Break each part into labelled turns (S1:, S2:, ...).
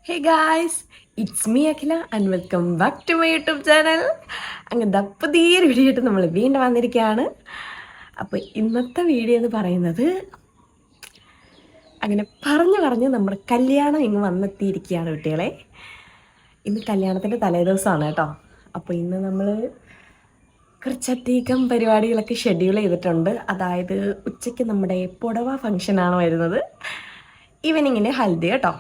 S1: Hey guys, it's me Akhila and welcome back to my YouTube channel. അങ്ങനെ പുതിയൊരു video ആയിട്ട് നമ്മൾ വീണ്ടും വന്നിരിക്കുകയാണ്. അപ്പോൾ ഇന്നത്തെ വീഡിയോ എന്ന് പറയുന്നത് അങ്ങനെ പറഞ്ഞ് നമ്മുടെ കല്യാണം ഇങ്ങ് വന്നെത്തിയിരിക്കുകയാണ് കുട്ടികളെ. ഇന്ന് കല്യാണത്തിൻ്റെ തലേദിവസമാണ് കേട്ടോ. അപ്പോൾ ഇന്ന് നമ്മൾ കുറച്ചധികം പരിപാടികളൊക്കെ ഷെഡ്യൂൾ ചെയ്തിട്ടുണ്ട്. അതായത് ഉച്ചയ്ക്ക് നമ്മുടെ പുടവ ഫംഗ്ഷനാണ് വരുന്നത്, ഈവനിങ്ങിന് ഹൽദി കേട്ടോ.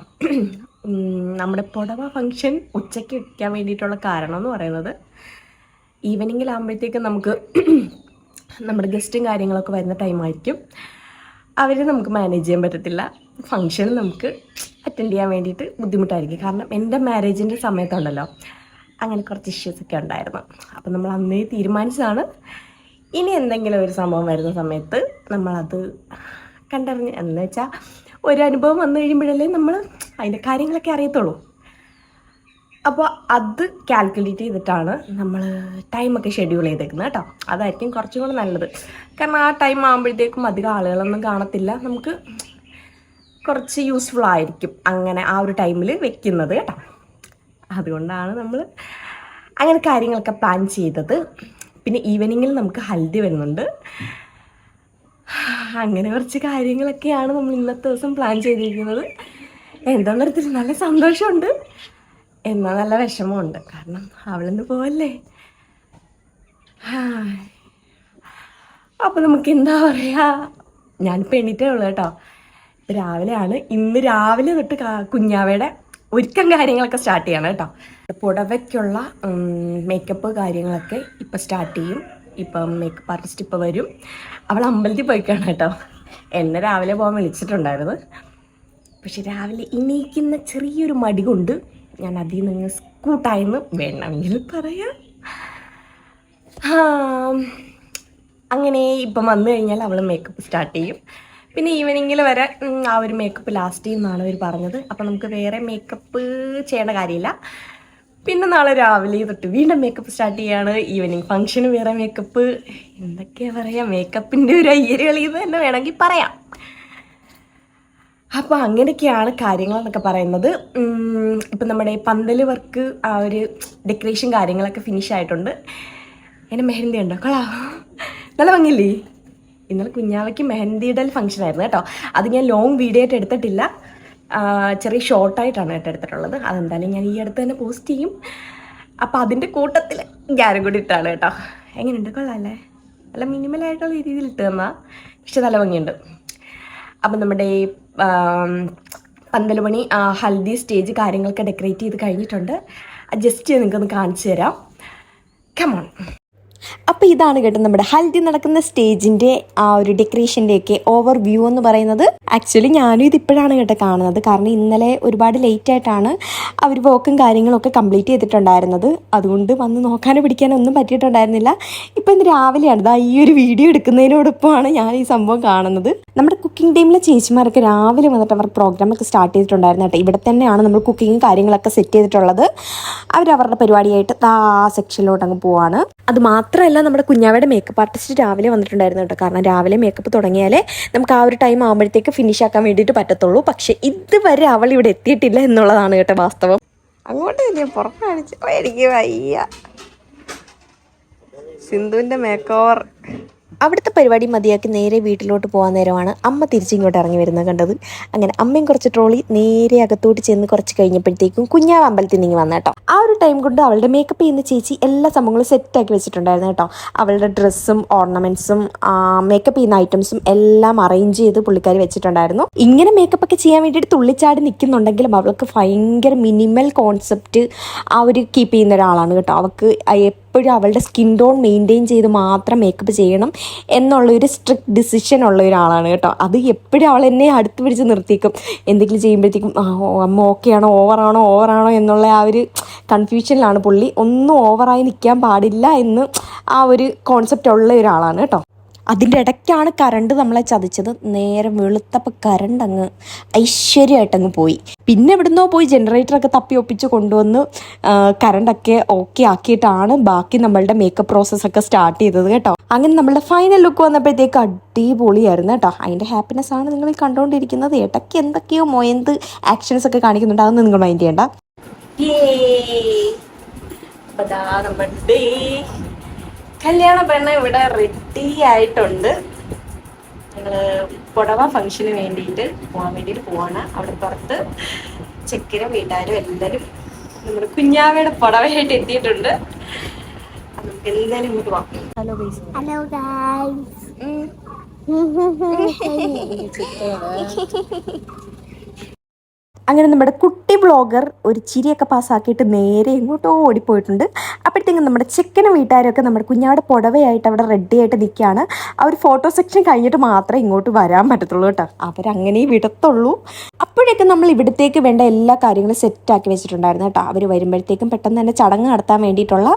S1: നമ്മുടെ പുടവ ഫംഗ്ഷൻ ഉച്ചയ്ക്ക് വയ്ക്കാൻ വേണ്ടിയിട്ടുള്ള കാരണം എന്ന് പറയുന്നത് ഈവനിങ്ങിലാകുമ്പോഴത്തേക്കും നമുക്ക് നമ്മുടെ ഗസ്റ്റും കാര്യങ്ങളൊക്കെ വരുന്ന ടൈമായിരിക്കും. അവരെ നമുക്ക് മാനേജ് ചെയ്യാൻ പറ്റത്തില്ല. ഫംഗ്ഷൻ നമുക്ക് അറ്റൻഡ് ചെയ്യാൻ വേണ്ടിയിട്ട് ബുദ്ധിമുട്ടായിരിക്കും. കാരണം എൻ്റെ മാരേജിൻ്റെ സമയത്തുണ്ടല്ലോ അങ്ങനെ കുറച്ച് ഇഷ്യൂസൊക്കെ ഉണ്ടായിരുന്നു. അപ്പം നമ്മൾ അന്നേ തീരുമാനിച്ചതാണ്, ഇനി എന്തെങ്കിലും ഒരു സംഭവം വരുന്ന സമയത്ത് നമ്മളത് കണ്ടറിഞ്ഞ് എന്ന് വെച്ചാൽ ഒരു അനുഭവം വന്നു കഴിയുമ്പോഴല്ലേ നമ്മൾ അതിൻ്റെ കാര്യങ്ങളൊക്കെ അറിയത്തുള്ളൂ. അപ്പോൾ അത് കാൽക്കുലേറ്റ് ചെയ്തിട്ടാണ് നമ്മൾ ടൈമൊക്കെ ഷെഡ്യൂൾ ചെയ്തേക്കുന്നത് കേട്ടോ. അതായിരിക്കും കുറച്ചും കൂടെ നല്ലത്. കാരണം ആ ടൈം ആകുമ്പോഴത്തേക്കും അധികം ആളുകളൊന്നും കാണത്തില്ല, നമുക്ക് കുറച്ച് യൂസ്ഫുൾ ആയിരിക്കും അങ്ങനെ ആ ഒരു ടൈമിൽ വെക്കുന്നത് കേട്ടോ. അതുകൊണ്ടാണ് നമ്മൾ അങ്ങനെ കാര്യങ്ങളൊക്കെ പ്ലാൻ ചെയ്തത്. പിന്നെ ഈവനിങ്ങിൽ നമുക്ക് ഹൽദി വരുന്നുണ്ട്. അങ്ങനെ കുറച്ച് കാര്യങ്ങളൊക്കെയാണ് നമ്മൾ ഇന്നത്തെ ദിവസം പ്ലാൻ ചെയ്തിരിക്കുന്നത്. എന്താണെന്ന് അറിയത്തില്ല, നല്ല സന്തോഷമുണ്ട്, എന്നാൽ നല്ല വിഷമമുണ്ട്. കാരണം അവളിന്ന് പോവല്ലേ. അപ്പോൾ നമുക്ക് എന്താ പറയുക, ഞാനിപ്പോൾ എണീറ്റേ ഉള്ളൂ കേട്ടോ. രാവിലെയാണ്, ഇന്ന് രാവിലെ തൊട്ട് കുഞ്ഞാവയുടെ ഒരുക്കം കാര്യങ്ങളൊക്കെ സ്റ്റാർട്ട് ചെയ്യണം കേട്ടോ. പുടവയ്ക്കുള്ള മേക്കപ്പ് കാര്യങ്ങളൊക്കെ ഇപ്പം സ്റ്റാർട്ട് ചെയ്യും. ഇപ്പം മേക്കപ്പ് ആർട്ടിസ്റ്റ് ഇപ്പോൾ വരും. അവൾ അമ്പലത്തിൽ പോയിക്കാണ് കേട്ടോ. എന്നെ രാവിലെ പോകാൻ വിളിച്ചിട്ടുണ്ടായിരുന്നു. പക്ഷെ രാവിലെ എണീക്കുന്ന ചെറിയൊരു മടി കൊണ്ട് ഞാൻ അതിൽ നിന്ന് സ്കൂട്ടായെന്ന് വേണമെങ്കിൽ പറയാം. അങ്ങനെ ഇപ്പം വന്നു കഴിഞ്ഞാൽ അവൾ മേക്കപ്പ് സ്റ്റാർട്ട് ചെയ്യും. പിന്നെ ഈവനിങ്ങിൽ വരെ ആ ഒരു മേക്കപ്പ് ലാസ്റ്റ് ചെയ്യുമെന്നാണ് അവർ പറഞ്ഞത്. അപ്പം നമുക്ക് വേറെ മേക്കപ്പ് ചെയ്യേണ്ട കാര്യമില്ല. പിന്നെ നാളെ രാവിലെ തൊട്ട് വീണ്ടും മേക്കപ്പ് സ്റ്റാർട്ട് ചെയ്യാണ്. ഈവനിങ് ഫംഗ്ഷന് വേറെ മേക്കപ്പ്, എന്തൊക്കെയാ പറയാം, മേക്കപ്പിൻ്റെ ഒരു അയ്യര് കളിയെന്ന് തന്നെ വേണമെങ്കിൽ പറയാം. അപ്പോൾ അങ്ങനെയൊക്കെയാണ് കാര്യങ്ങളെന്നൊക്കെ പറയുന്നത്. ഇപ്പം നമ്മുടെ പന്തൽ വർക്ക്, ആ ഒരു ഡെക്കറേഷൻ കാര്യങ്ങളൊക്കെ ഫിനിഷ് ആയിട്ടുണ്ട്. എൻ്റെ മെഹന്തി ഉണ്ടോ, കൊള്ളാം, നല്ല ഭംഗിയില്ലേ. ഇന്നലെ കുഞ്ഞാവയ്ക്ക് മെഹന്തി ഇടൽ ഫംഗ്ഷൻ ആയിരുന്നു കേട്ടോ. അത് ഞാൻ ലോങ് വീഡിയോ ആയിട്ട് എടുത്തിട്ടില്ല, ചെറിയ ഷോർട്ടായിട്ടാണ് കേട്ടോ എടുത്തിട്ടുള്ളത്. അതെന്തായാലും ഞാൻ ഈ അടുത്ത് തന്നെ പോസ്റ്റ് ചെയ്യും. അപ്പോൾ അതിൻ്റെ കൂട്ടത്തിൽ ഞാനും കൂടി ഇട്ടാണ് കേട്ടോ. എങ്ങനെയുണ്ട്, കൊള്ളാമല്ലേ? നല്ല മിനിമലായിട്ടുള്ള രീതിയിൽ ഇട്ട് തന്നാൽ, പക്ഷെ നല്ല ഭംഗിയുണ്ട്. അപ്പം നമ്മുടെ പന്തലുമണി ഹൽദി സ്റ്റേജ് കാര്യങ്ങളൊക്കെ ഡെക്കറേറ്റ് ചെയ്ത് കഴിഞ്ഞിട്ടുണ്ട്. ജസ്റ്റ് നിങ്ങൾക്കൊന്ന് കാണിച്ചു തരാം. കമോൺ. അപ്പോൾ ഇതാണ് കേട്ടോ നമ്മുടെ ഹൽദി നടക്കുന്ന സ്റ്റേജിൻ്റെ ആ ഒരു ഡെക്കറേഷൻ്റെയൊക്കെ ഓവർ വ്യൂ എന്ന് പറയുന്നത്. ആക്ച്വലി ഞാനും ഇതിപ്പോഴാണ് കേട്ടോ കാണുന്നത്. കാരണം ഇന്നലെ ഒരുപാട് ലേറ്റ് ആയിട്ടാണ് അവർ വർക്കും കാര്യങ്ങളൊക്കെ കംപ്ലീറ്റ് ചെയ്തിട്ടുണ്ടായിരുന്നത്. അതുകൊണ്ട് വന്ന് നോക്കാനോ പിടിക്കാനോ ഒന്നും പറ്റിയിട്ടുണ്ടായിരുന്നില്ല. ഇപ്പം ഇന്ന് രാവിലെയാണ് ഈ ഒരു വീഡിയോ എടുക്കുന്നതിനോടൊപ്പമാണ് ഞാൻ ഈ സംഭവം കാണുന്നത്. നമ്മുടെ കുക്കിംഗ് ടൈമിലെ ചേച്ചിമാരൊക്കെ രാവിലെ വന്നിട്ട് അവർ പ്രോഗ്രാമൊക്കെ സ്റ്റാർട്ട് ചെയ്തിട്ടുണ്ടായിരുന്നു കേട്ടോ. ഇവിടെ തന്നെയാണ് നമ്മൾ കുക്കിങ്ങും കാര്യങ്ങളൊക്കെ സെറ്റ് ചെയ്തിട്ടുള്ളത്. അവരവരുടെ പരിപാടിയായിട്ട് ആ സെക്ഷനിലോട്ട് അങ്ങ് പോവാണ്. അത് മാത്രമല്ല, നമ്മുടെ കുഞ്ഞാവയുടെ മേക്കപ്പ് ആർട്ടിസ്റ്റ് രാവിലെ വന്നിട്ടുണ്ടായിരുന്നു കേട്ടോ. കാരണം രാവിലെ മേക്കപ്പ് തുടങ്ങിയാലേ നമുക്ക് ആ ഒരു ടൈം ആകുമ്പോഴത്തേക്ക് ഫിനിഷ് ആക്കാൻ വേണ്ടിയിട്ട് പറ്റത്തുള്ളൂ. പക്ഷെ ഇതുവരെ അവൾ ഇവിടെ എത്തിയിട്ടില്ല എന്നുള്ളതാണ് കേട്ടോ വാസ്തവം. അങ്ങോട്ട് തന്നെ പുറത്ത് കാണിച്ചു, എനിക്ക് വയ്യ. സിന്ധുവിൻ്റെ മേക്ക് ഓവർ. അവിടുത്തെ പരിപാടി മതിയാക്കി നേരെ വീട്ടിലോട്ട് പോകാൻ നേരമാണ് അമ്മ തിരിച്ചിങ്ങോട്ട് ഇറങ്ങി വരുന്നത് കണ്ടത്. അങ്ങനെ അമ്മയും കുറച്ച് ട്രോളി നേരെ അകത്തോട്ട് ചെന്ന് കുറച്ച് കഴിഞ്ഞപ്പോഴത്തേക്കും കുഞ്ഞാവ് അമ്പലത്തിൽ നിന്ന് വന്ന കേട്ടോ. ആ ഒരു ടൈം കൊണ്ട് അവളുടെ മേക്കപ്പ് ചെയ്യുന്ന ചേച്ചി എല്ലാ സംഭവങ്ങളും സെറ്റാക്കി വെച്ചിട്ടുണ്ടായിരുന്നു കേട്ടോ. അവളുടെ ഡ്രസ്സും ഓർണമെൻറ്റ്സും മേക്കപ്പ് ചെയ്യുന്ന ഐറ്റംസും എല്ലാം അറേഞ്ച് ചെയ്ത് പുള്ളിക്കാരി വെച്ചിട്ടുണ്ടായിരുന്നു. ഇങ്ങനെ മേക്കപ്പ് ഒക്കെ ചെയ്യാൻ വേണ്ടിയിട്ട് തുള്ളിച്ചാടി നിൽക്കുന്നുണ്ടെങ്കിലും അവൾക്ക് ഭയങ്കര മിനിമൽ കോൺസെപ്റ്റ് ആ ഒരു കീപ്പ് ചെയ്യുന്ന ഒരാളാണ് കേട്ടോ. അവൾക്ക് എപ്പോഴും അവളുടെ സ്കിൻ ടോൺ മെയിൻറ്റെയിൻ ചെയ്ത് മാത്രം മേക്കപ്പ് ചെയ്യണം എന്നുള്ളൊരു സ്ട്രിക്റ്റ് ഡിസിഷൻ ഉള്ള ഒരാളാണ് കേട്ടോ. അത് എപ്പോഴും അവൾ എന്നെ അടുത്ത് പിടിച്ച് നിർത്തിക്കും. എന്തെങ്കിലും ചെയ്യുമ്പോഴത്തേക്കും അമ്മ ഓക്കെ ആണോ ഓവറാണോ എന്നുള്ള ആ ഒരു കൺഫ്യൂഷനിലാണ് പുള്ളി. ഒന്നും ഓവറായി നിൽക്കാൻ പാടില്ല എന്ന് ആ ഒരു കോൺസെപ്റ്റ് ഉള്ള ഒരാളാണ് കേട്ടോ. അതിൻ്റെ ഇടയ്ക്കാണ് കറണ്ട് നമ്മളെ ചതിച്ചത്. നേരം വെളുത്തപ്പോൾ കറണ്ട് അങ്ങ് ഐശ്വര്യമായിട്ടങ്ങ് പോയി. പിന്നെ എവിടുന്നോ പോയി ജനറേറ്ററൊക്കെ തപ്പി ഒപ്പിച്ച് കൊണ്ടുവന്ന് കറണ്ടൊക്കെ ഓക്കെ ആക്കിയിട്ടാണ് ബാക്കി നമ്മളുടെ മേക്കപ്പ് പ്രോസസ്സൊക്കെ സ്റ്റാർട്ട് ചെയ്തത് കേട്ടോ. അങ്ങനെ നമ്മളുടെ ഫൈനൽ ലുക്ക് വന്നപ്പോഴത്തേക്ക് അടിപൊളിയായിരുന്നു കേട്ടോ. അതിൻ്റെ ഹാപ്പിനെസ് ആണ് നിങ്ങൾ കണ്ടുകൊണ്ടിരിക്കുന്നത്. ഇടയ്ക്ക് എന്തൊക്കെയോ മൊയന്ത് ആക്ഷൻസ് ഒക്കെ കാണിക്കുന്നുണ്ട്, അതൊന്നും നിങ്ങൾ മൈൻഡ് ചെയ്യണ്ട. നമ്മുടെ കല്യാണ പെണ്ണ് ഇവിടെ റെഡി ആയിട്ടുണ്ട്. ഞങ്ങള് പുടവ ഫംഗ്ഷന് വേണ്ടിയിട്ട് പോകാൻ വേണ്ടിയിട്ട് പോവാണ്. അവിടെ പുറത്ത് ചെക്കനും വീട്ടുകാരും എല്ലാവരും നമ്മുടെ കുഞ്ഞാവയുടെ പുടവയായിട്ട് എത്തിയിട്ടുണ്ട്. നമുക്ക് എല്ലാവരും ഇങ്ങോട്ട് പോവാം. Hello guys.
S2: Hello guys.
S1: അങ്ങനെ നമ്മുടെ കുട്ടി ബ്ലോഗർ ഒരു ചിരിയൊക്കെ പാസ്സാക്കിയിട്ട് നേരെ ഇങ്ങോട്ടോ ഓടിപ്പോയിട്ടുണ്ട്. അപ്പോഴത്തേക്കും നമ്മുടെ ചെക്കനും വീട്ടുകാരൊക്കെ നമ്മുടെ കുഞ്ഞാടെ പുടവയായിട്ട് അവിടെ റെഡി ആയിട്ട് നിൽക്കുകയാണ്. ആ ഒരു ഫോട്ടോ സെക്ഷൻ കഴിഞ്ഞിട്ട് മാത്രമേ ഇങ്ങോട്ട് വരാൻ പറ്റത്തുള്ളൂ കേട്ടോ. അവരങ്ങനെ വിടത്തുള്ളൂ. അപ്പോഴൊക്കെ നമ്മൾ ഇവിടത്തേക്ക് വേണ്ട എല്ലാ കാര്യങ്ങളും സെറ്റാക്കി വെച്ചിട്ടുണ്ടായിരുന്നു കേട്ടോ. അവർ വരുമ്പോഴത്തേക്കും പെട്ടെന്ന് തന്നെ ചടങ്ങ് നടത്താൻ വേണ്ടിയിട്ടുള്ള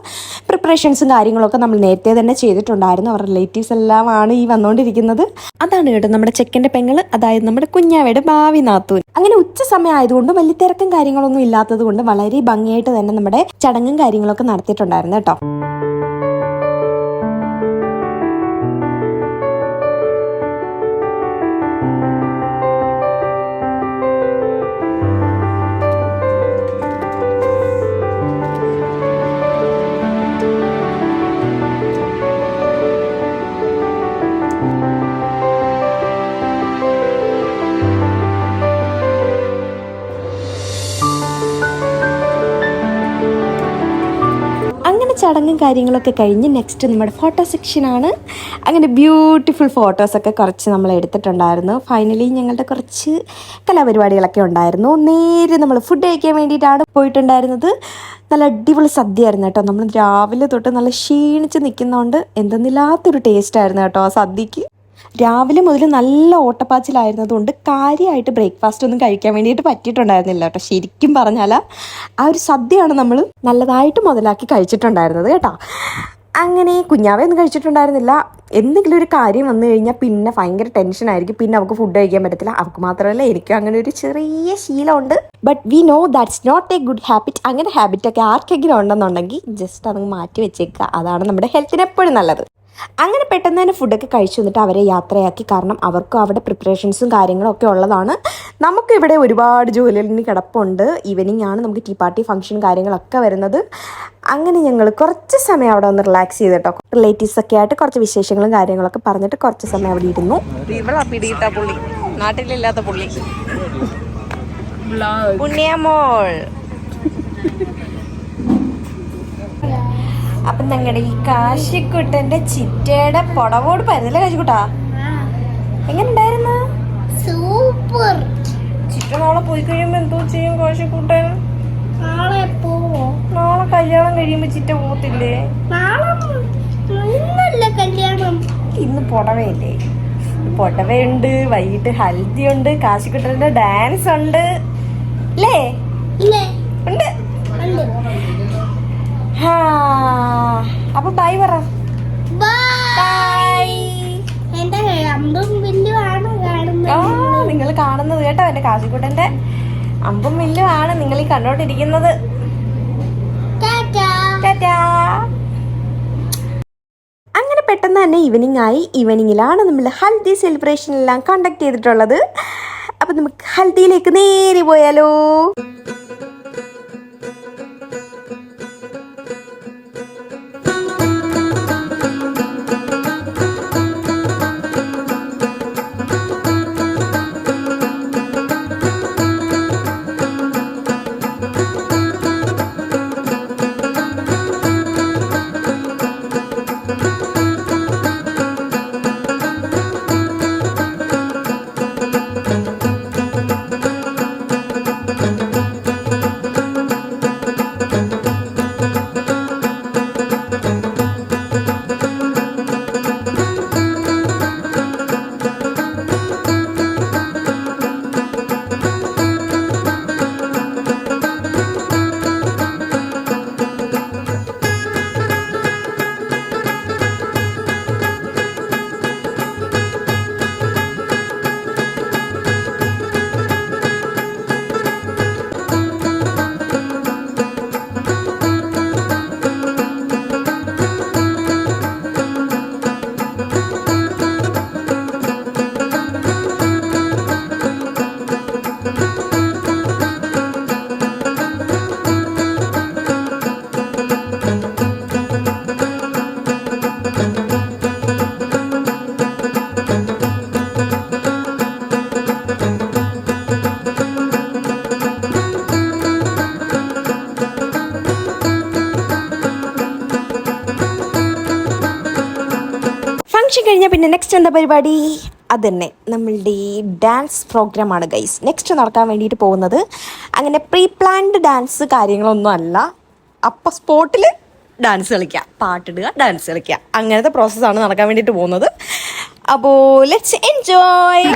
S1: പ്രിപ്പറേഷൻസും കാര്യങ്ങളൊക്കെ നമ്മൾ നേരത്തെ തന്നെ ചെയ്തിട്ടുണ്ടായിരുന്നു. അവർ റിലേറ്റീവ്സ് എല്ലാമാണ് ഈ വന്നുകൊണ്ടിരിക്കുന്നത്. അതാണ് കേട്ടോ നമ്മുടെ ചെക്കൻ്റെ പെങ്ങൾ, അതായത് നമ്മുടെ കുഞ്ഞാവയുടെ ഭാവി നാത്തൂൻ. അങ്ങനെ ഉച്ച സമയം ആയതുകൊണ്ട് വലിയ തിരക്കും കാര്യങ്ങളൊന്നും ഇല്ലാത്തത് കൊണ്ട് വളരെ ഭംഗിയായിട്ട് തന്നെ നമ്മുടെ ചടങ്ങും കാര്യങ്ങളൊക്കെ നടത്തിയിട്ടുണ്ടായിരുന്നു കേട്ടോ. ചടങ്ങും കാര്യങ്ങളൊക്കെ കഴിഞ്ഞ് നെക്സ്റ്റ് നമ്മുടെ ഫോട്ടോ സെക്ഷനാണ്. അങ്ങനെ ബ്യൂട്ടിഫുൾ ഫോട്ടോസൊക്കെ കുറച്ച് നമ്മൾ എടുത്തിട്ടുണ്ടായിരുന്നു. ഫൈനലി ഞങ്ങളുടെ കുറച്ച് കലാപരിപാടികളൊക്കെ ഉണ്ടായിരുന്നു. നേരെ നമ്മൾ ഫുഡ് കഴിക്കാൻ വേണ്ടിയിട്ടാണ് പോയിട്ടുണ്ടായിരുന്നത്. നല്ല അടിപൊളി സദ്യയായിരുന്നു കേട്ടോ. നമ്മൾ രാവിലെ തൊട്ട് നല്ല ക്ഷീണിച്ച് നിൽക്കുന്നതുകൊണ്ട് എന്തെന്നില്ലാത്തൊരു ടേസ്റ്റായിരുന്നു കേട്ടോ ആ സദ്യക്ക്. രാവിലെ മുതൽ നല്ല ഓട്ടപ്പാച്ചിലായിരുന്നതുകൊണ്ട് കാര്യമായിട്ട് ബ്രേക്ക്ഫാസ്റ്റ് ഒന്നും കഴിക്കാൻ വേണ്ടിയിട്ട് പറ്റിയിട്ടുണ്ടായിരുന്നില്ല കേട്ടോ. ശരിക്കും പറഞ്ഞാൽ ആ ഒരു സദ്യയാണ് നമ്മൾ നല്ലതായിട്ട് മുതലാക്കി കഴിച്ചിട്ടുണ്ടായിരുന്നത് കേട്ടോ. അങ്ങനെ കുഞ്ഞാവയൊന്നും കഴിച്ചിട്ടുണ്ടായിരുന്നില്ല. എന്തെങ്കിലും ഒരു കാര്യം വന്നു കഴിഞ്ഞാൽ പിന്നെ ഭയങ്കര ടെൻഷനായിരിക്കും. പിന്നെ അവൾക്ക് ഫുഡ് കഴിക്കാൻ പറ്റത്തില്ല. അവൾക്ക് മാത്രമല്ല എനിക്കും അങ്ങനെ ഒരു ചെറിയ ശീലമുണ്ട്. But we know that's not a good habit. അങ്ങനെ ഹാബിറ്റൊക്കെ ആർക്കെങ്കിലും ഉണ്ടെന്നുണ്ടെങ്കിൽ ജസ്റ്റ് അതങ്ങ് മാറ്റി വെച്ചേക്കുക. അതാണ് നമ്മുടെ ഹെൽത്തിന് എപ്പോഴും നല്ലത്. അങ്ങനെ പെട്ടെന്ന് തന്നെ ഫുഡൊക്കെ കഴിച്ചു വന്നിട്ട് അവരെ യാത്രയാക്കി. കാരണം അവർക്കും അവിടെ പ്രിപ്പറേഷൻസും കാര്യങ്ങളും ഒക്കെ ഉള്ളതാണ്. നമുക്കിവിടെ ഒരുപാട് ജോലികളിന് കിടപ്പുണ്ട്. ഈവനിങ് ആണ് നമുക്ക് ടീ പാർട്ടി ഫംഗ്ഷൻ കാര്യങ്ങളൊക്കെ വരുന്നത്. അങ്ങനെ ഞങ്ങൾ കുറച്ച് സമയം അവിടെ ഒന്ന് റിലാക്സ് ചെയ്തിട്ടോ. റിലേറ്റീവ്സൊക്കെ ആയിട്ട് കുറച്ച് വിശേഷങ്ങളും കാര്യങ്ങളൊക്കെ പറഞ്ഞിട്ട് കുറച്ച് സമയം അവിടെ ഇരുന്നു. പുള്ളി നാട്ടിലില്ലാത്ത പുള്ളി പുണ്യമോൾ. അപ്പം ഞങ്ങളുടെ ഈ കാശിക്കുട്ടന്റെ ചിറ്റയുടെ പുടവോട് പരുന്നില്ല കാശിക്കുട്ടാ. എങ്ങനെ ഉണ്ടായിരുന്നു?
S2: സൂപ്പർ.
S1: ചിറ്റ നാളെ പോയി കഴിയുമ്പോ എന്തോ ചെയ്യും കാശിക്കുട്ടൻ?
S2: നാളെ പോവോ?
S1: നാളെ കല്യാണം കഴിയുമ്പോ ചിറ്റ പോകത്തില്ലേ?
S2: നാളെ കല്യാണം.
S1: ഇന്ന് പുടവയല്ലേ? പുടവയുണ്ട്, വൈകിട്ട് ഹൽദി ഉണ്ട്, കാശിക്കുട്ടന്റെ ഡാൻസ് ഉണ്ട് അല്ലേ? ഉണ്ട്. അപ്പൊ ബൈ പറ. നിങ്ങൾ കാണുന്നത് കേട്ടോ എന്റെ കാശിക്കുട്ടന്റെ അമ്പും മില്ലും ആണ് നിങ്ങൾ ഈ കണ്ടോണ്ടിരിക്കുന്നത്. അങ്ങനെ പെട്ടെന്ന് തന്നെ ഈവനിങ് ആയി. ഈവനിങ്ങിലാണ് നമ്മൾ ഹൽദി സെലിബ്രേഷൻ എല്ലാം കണ്ടക്ട് ചെയ്തിട്ടുള്ളത്. അപ്പൊ നമുക്ക് ഹൽദിയിലേക്ക് നേരെ പോയാലോ. ഫംഗ്ഷൻ കഴിഞ്ഞാൽ പിന്നെ നെക്സ്റ്റ് എന്താ പരിപാടി? അതുതന്നെ നമ്മളുടെ ഡാൻസ് പ്രോഗ്രാമാണ് ഗൈസ് നെക്സ്റ്റ് നടക്കാൻ വേണ്ടിയിട്ട് പോകുന്നത്. അങ്ങനെ പ്രീ പ്ലാൻഡ് ഡാൻസ് കാര്യങ്ങളൊന്നും അല്ല. അപ്പം സ്പോട്ടിൽ ഡാൻസ് കളിക്കുക, പാട്ടിടുക, ഡാൻസ് കളിക്കുക, അങ്ങനത്തെ പ്രോസസ്സാണ് നടക്കാൻ വേണ്ടിയിട്ട് പോകുന്നത്. അപ്പോൾ ലെറ്റ്സ് എൻജോയ്.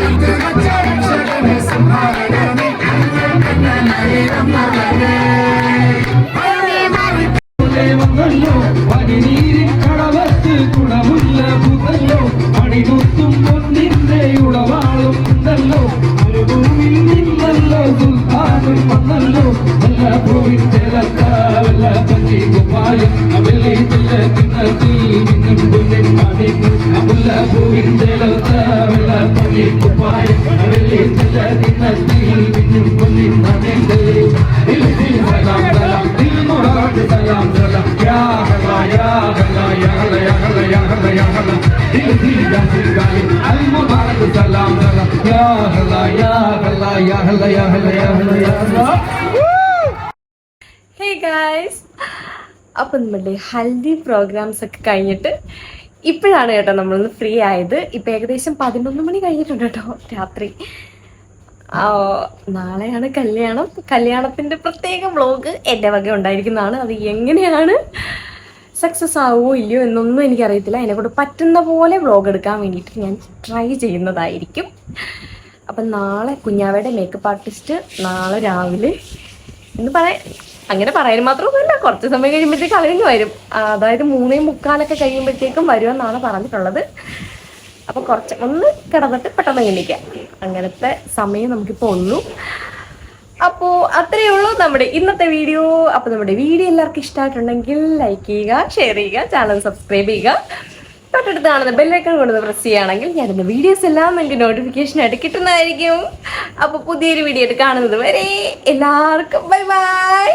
S1: ഹേ ഗായ്സ്, അപ്പം നമ്മുടെ ഹൽദി പ്രോഗ്രാംസ് ഒക്കെ കഴിഞ്ഞിട്ട് ഇപ്പോഴാണ് കേട്ടോ നമ്മളൊന്ന് ഫ്രീ ആയത്. ഇപ്പം ഏകദേശം 11 മണി കഴിഞ്ഞിട്ടുണ്ട് കേട്ടോ രാത്രി. നാളെയാണ് കല്യാണം. കല്യാണത്തിൻ്റെ പ്രത്യേക വ്ളോഗ് എൻ്റെ വക ഉണ്ടായിരിക്കുന്നതാണ്. അത് എങ്ങനെയാണ് സക്സസ് ആവുമോ ഇല്ലയോ എന്നൊന്നും എനിക്കറിയത്തില്ല. അതിനെക്കൊണ്ട് പറ്റുന്ന പോലെ വ്ളോഗ് എടുക്കാൻ വേണ്ടിയിട്ട് ഞാൻ ട്രൈ ചെയ്യുന്നതായിരിക്കും. അപ്പം നാളെ കുഞ്ഞാവയുടെ മേക്കപ്പ് ആർട്ടിസ്റ്റ് നാളെ രാവിലെ എന്ന് അങ്ങനെ പറയാൻ മാത്രമൊന്നുമില്ല, കുറച്ച് സമയം കഴിയുമ്പോഴത്തേക്ക് അവരിങ്ങ് വരും. അതായത് 3:45 കഴിയുമ്പോഴത്തേക്കും വരുമെന്നാണ് പറഞ്ഞിട്ടുള്ളത്. അപ്പോൾ കുറച്ച് ഒന്ന് കിടന്നിട്ട് പെട്ടെന്ന് എണ്ണിക്കാം, അങ്ങനത്തെ സമയം നമുക്കിപ്പോൾ ഉള്ളൂ. അപ്പോൾ അത്രയേ ഉള്ളൂ നമ്മുടെ ഇന്നത്തെ വീഡിയോ. അപ്പോൾ നമ്മുടെ വീഡിയോ എല്ലാവർക്കും ഇഷ്ടമായിട്ടുണ്ടെങ്കിൽ ലൈക്ക് ചെയ്യുക, ഷെയർ ചെയ്യുക, ചാനൽ സബ്സ്ക്രൈബ് ചെയ്യുക. തൊട്ടടുത്ത് കാണുന്ന ബെല്ലൈക്കൺ കൊണ്ട് പ്രസ് ചെയ്യുകയാണെങ്കിൽ ഞാനിന്ന് വീഡിയോസ് എല്ലാം എനിക്ക് നോട്ടിഫിക്കേഷൻ ആയിട്ട് കിട്ടുന്നതായിരിക്കും. അപ്പോൾ പുതിയൊരു വീഡിയോ ആയിട്ട് കാണുന്നത് വരെ എല്ലാവർക്കും ബൈ ബൈ.